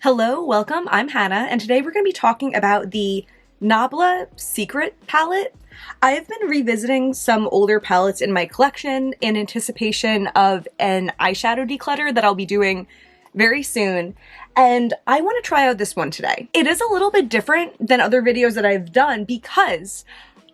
Hello, welcome, I'm Hannah, and today we're going to be talking about the Nabla Secret palette. I have been revisiting some older palettes in my collection in anticipation of an eyeshadow declutter that I'll be doing very soon, and I want to try out this one today. It is a little bit different than other videos that I've done because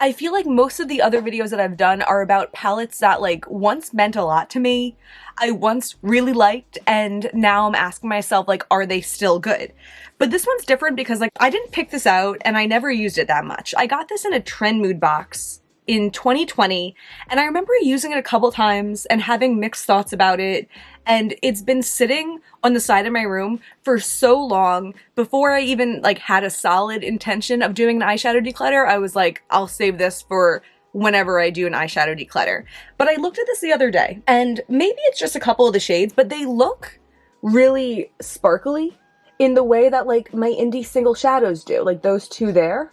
I feel like most of the other videos that I've done are about palettes that once meant a lot to me, I once really liked, and now I'm asking myself are they still good? But this one's different because I didn't pick this out and I never used it that much. I got this in a trend mood box in 2020 and I remember using it a couple times and having mixed thoughts about it, and it's been sitting on the side of my room for so long. Before I even had a solid intention of doing an eyeshadow declutter, I was like, I'll save this for whenever I do an eyeshadow declutter. But I looked at this the other day, and maybe it's just a couple of the shades, but they look really sparkly in the way that my indie single shadows do, those two there.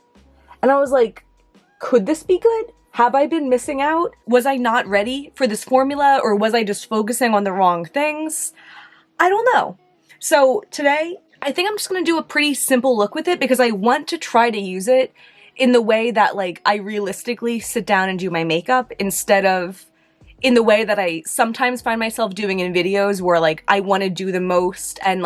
And I was like, could this be good? Have I been missing out? Was I not ready for this formula, or was I just focusing on the wrong things? I don't know. So today, I think I'm just gonna do a pretty simple look with it because I want to try to use it in the way that I realistically sit down and do my makeup, instead of in the way that I sometimes find myself doing in videos where I want to do the most and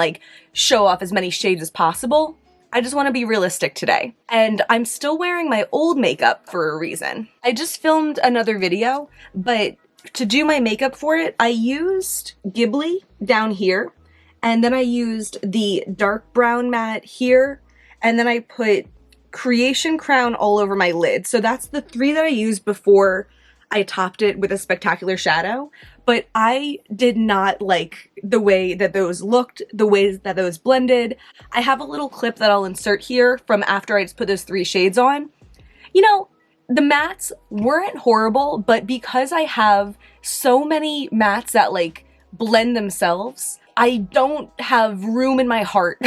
show off as many shades as possible. I just want to be realistic today. And I'm still wearing my old makeup for a reason. I just filmed another video, but to do my makeup for it, I used Ghibli down here, and then I used the dark brown matte here, and then I put Creation Crown all over my lid. So that's the three that I used before I topped it with a spectacular shadow. But I did not like the way that those looked, the way that those blended. I have a little clip that I'll insert here from after I just put those three shades on. You know, the mattes weren't horrible, but because I have so many mattes that blend themselves, I don't have room in my heart,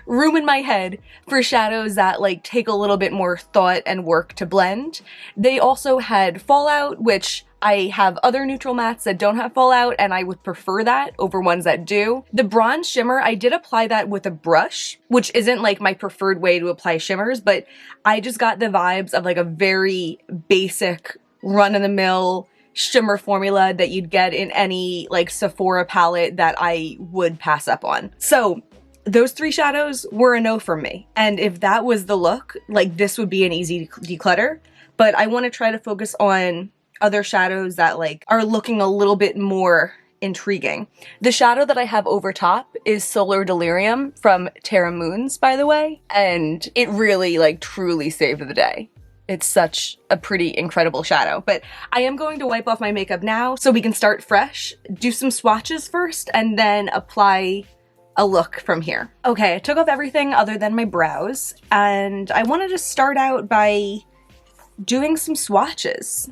room in my head for shadows that take a little bit more thought and work to blend. They also had fallout, which I have other neutral mattes that don't have fallout, and I would prefer that over ones that do. The bronze shimmer, I did apply that with a brush, which isn't my preferred way to apply shimmers, but I just got the vibes of a very basic run-of-the-mill shimmer formula that you'd get in any Sephora palette that I would pass up on. So those three shadows were a no for me. And if that was the look, this would be an easy declutter. But I want to try to focus on other shadows that are looking a little bit more intriguing. The shadow that I have over top is Solar Delirium from Terra Moons, by the way. And it really truly saved the day. It's such a pretty incredible shadow. But I am going to wipe off my makeup now so we can start fresh, do some swatches first, and then apply a look from here. Okay, I took off everything other than my brows, and I wanted to start out by doing some swatches.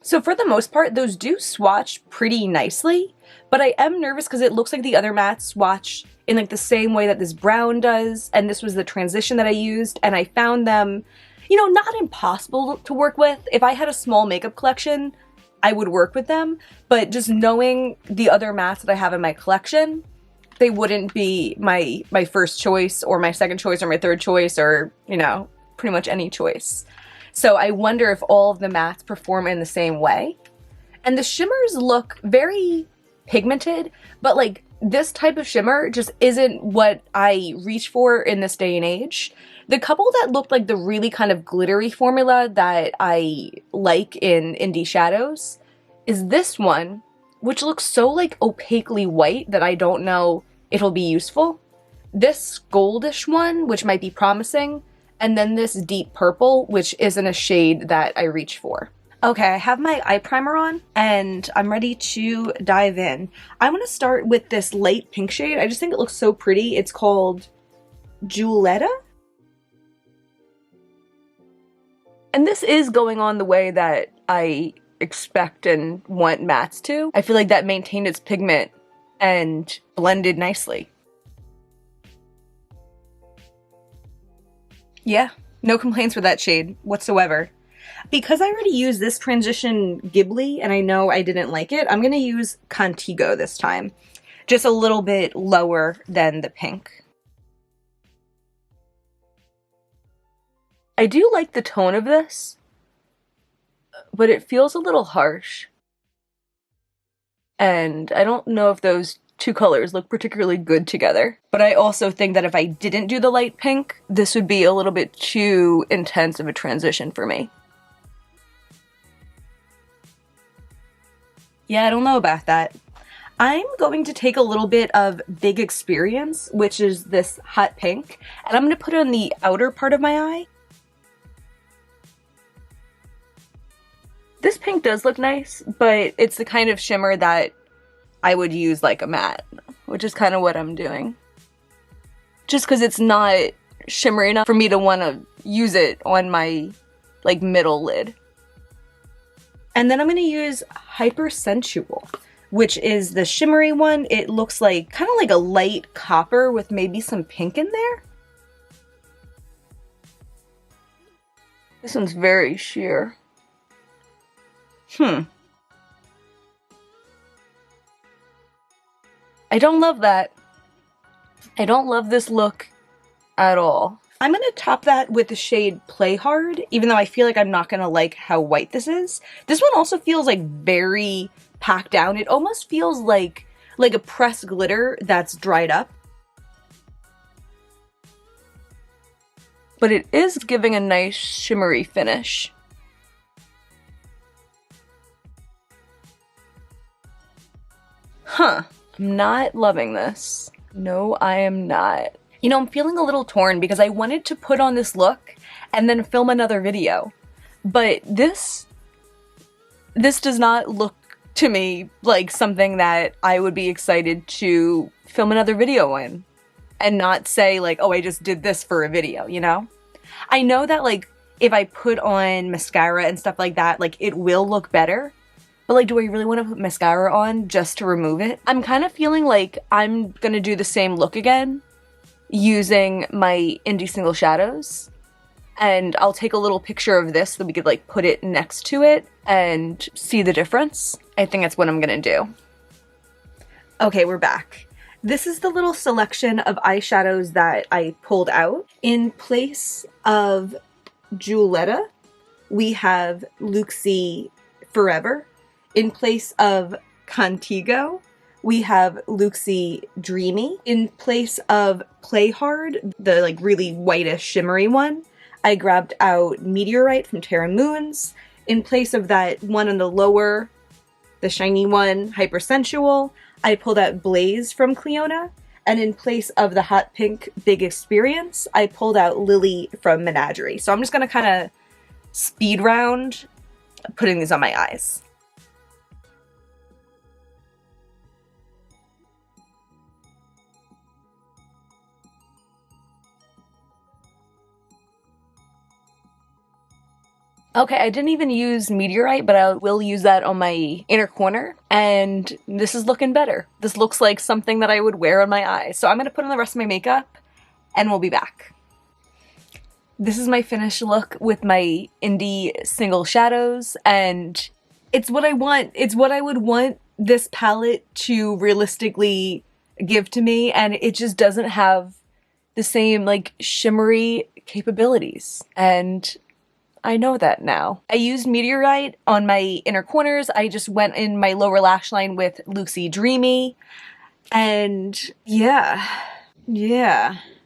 So for the most part, those do swatch pretty nicely, but I am nervous because it looks like the other mattes swatch in the same way that this brown does, and this was the transition that I used, and I found them, not impossible to work with. If I had a small makeup collection, I would work with them, but just knowing the other mattes that I have in my collection, they wouldn't be my first choice or my second choice or my third choice or, pretty much any choice. So I wonder if all of the mattes perform in the same way. And the shimmers look very pigmented, but this type of shimmer just isn't what I reach for in this day and age. The couple that looked like the really kind of glittery formula that I like in indie shadows is this one, which looks so opaquely white that I don't know it'll be useful. This goldish one, which might be promising, and then this deep purple, which isn't a shade that I reach for. Okay, I have my eye primer on, and I'm ready to dive in. I'm gonna start with this light pink shade. I just think it looks so pretty. It's called Giulietta. And this is going on the way that I expect and want mattes to. I feel like that maintained its pigment and blended nicely. Yeah, no complaints with that shade whatsoever. Because I already used this transition Ghibli and I know I didn't like it, I'm gonna use Contigo this time. Just a little bit lower than the pink. I do like the tone of this, but it feels a little harsh. And I don't know if those two colors look particularly good together. But I also think that if I didn't do the light pink, this would be a little bit too intense of a transition for me. Yeah, I don't know about that. I'm going to take a little bit of Big Experience, which is this hot pink, and I'm going to put it on the outer part of my eye. This pink does look nice, but it's the kind of shimmer that I would use like a matte, which is kind of what I'm doing. Just because it's not shimmery enough for me to want to use it on my like middle lid. And then I'm going to use Hypersensual, which is the shimmery one. It looks like kind of like a light copper with maybe some pink in there. This one's very sheer. I don't love that. I don't love this look at all. I'm going to top that with the shade Play Hard, even though I feel like I'm not going to like how white this is. This one also feels like very packed down. It almost feels like a pressed glitter that's dried up. But it is giving a nice shimmery finish. I'm not loving this. No, I am not. You know, I'm feeling a little torn because I wanted to put on this look and then film another video. But this does not look to me like something that I would be excited to film another video in. And not say like, oh, I just did this for a video, you know? I know that like, if I put on mascara and stuff like that, like it will look better. But like, do I really want to put mascara on just to remove it? I'm kind of feeling like I'm gonna do the same look again using my Indie Single Shadows. And I'll take a little picture of this so that we could like put it next to it and see the difference. I think that's what I'm gonna do. Okay, we're back. This is the little selection of eyeshadows that I pulled out. In place of Giulietta, we have Luxie Forever. In place of Contigo, we have Luxie Dreamy. In place of Play Hard, the like really whitish shimmery one, I grabbed out Meteorite from Terra Moons. In place of that one on the lower, the shiny one, Hypersensual, I pulled out Blaze from Cleona. And in place of the hot pink Big Experience, I pulled out Lily from Menagerie. So I'm just gonna kind of speed round putting these on my eyes. Okay, I didn't even use Meteorite, but I will use that on my inner corner, and this is looking better. This looks like something that I would wear on my eyes. So I'm gonna put on the rest of my makeup, and we'll be back. This is my finished look with my Indie Single Shadows, and it's what I want. It's what I would want this palette to realistically give to me, and it just doesn't have the same, like, shimmery capabilities. And I know that now. I used Meteorite on my inner corners. I just went in my lower lash line with Luxie Dreamy. And yeah.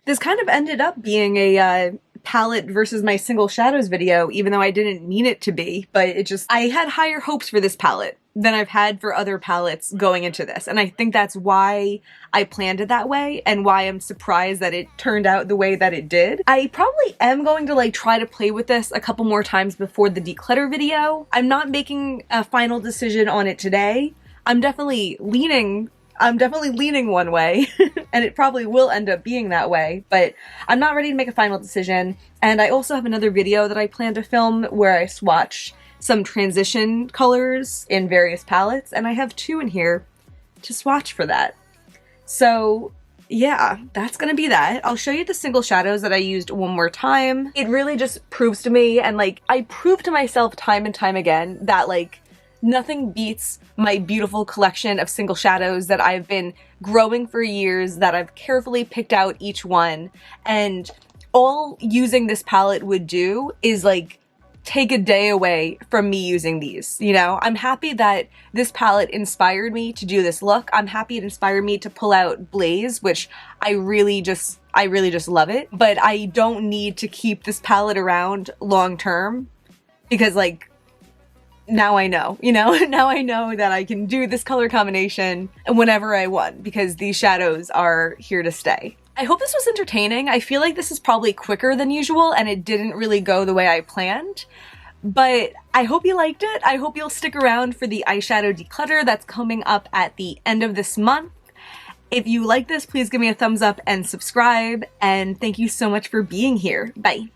This kind of ended up being a palette versus my single shadows video, even though I didn't mean it to be, but I had higher hopes for this palette than I've had for other palettes going into this. And I think that's why I planned it that way and why I'm surprised that it turned out the way that it did. I probably am going to like try to play with this a couple more times before the declutter video. I'm not making a final decision on it today. I'm definitely leaning one way and it probably will end up being that way, but I'm not ready to make a final decision. And I also have another video that I plan to film where I swatch some transition colors in various palettes, and I have 2 in here to swatch for that. So yeah, that's gonna be that. I'll show you the single shadows that I used one more time. It really just proves to me, and like, I prove to myself time and time again that like, nothing beats my beautiful collection of single shadows that I've been growing for years, that I've carefully picked out each one, and all using this palette would do is like take a day away from me using these, you know? I'm happy that this palette inspired me to do this look. I'm happy it inspired me to pull out Blaze, which I really just love it. But I don't need to keep this palette around long term because like, now I know, you know? Now I know that I can do this color combination whenever I want because these shadows are here to stay. I hope this was entertaining. I feel like this is probably quicker than usual and it didn't really go the way I planned, but I hope you liked it. I hope you'll stick around for the eyeshadow declutter that's coming up at the end of this month. If you like this, please give me a thumbs up and subscribe, and thank you so much for being here. Bye.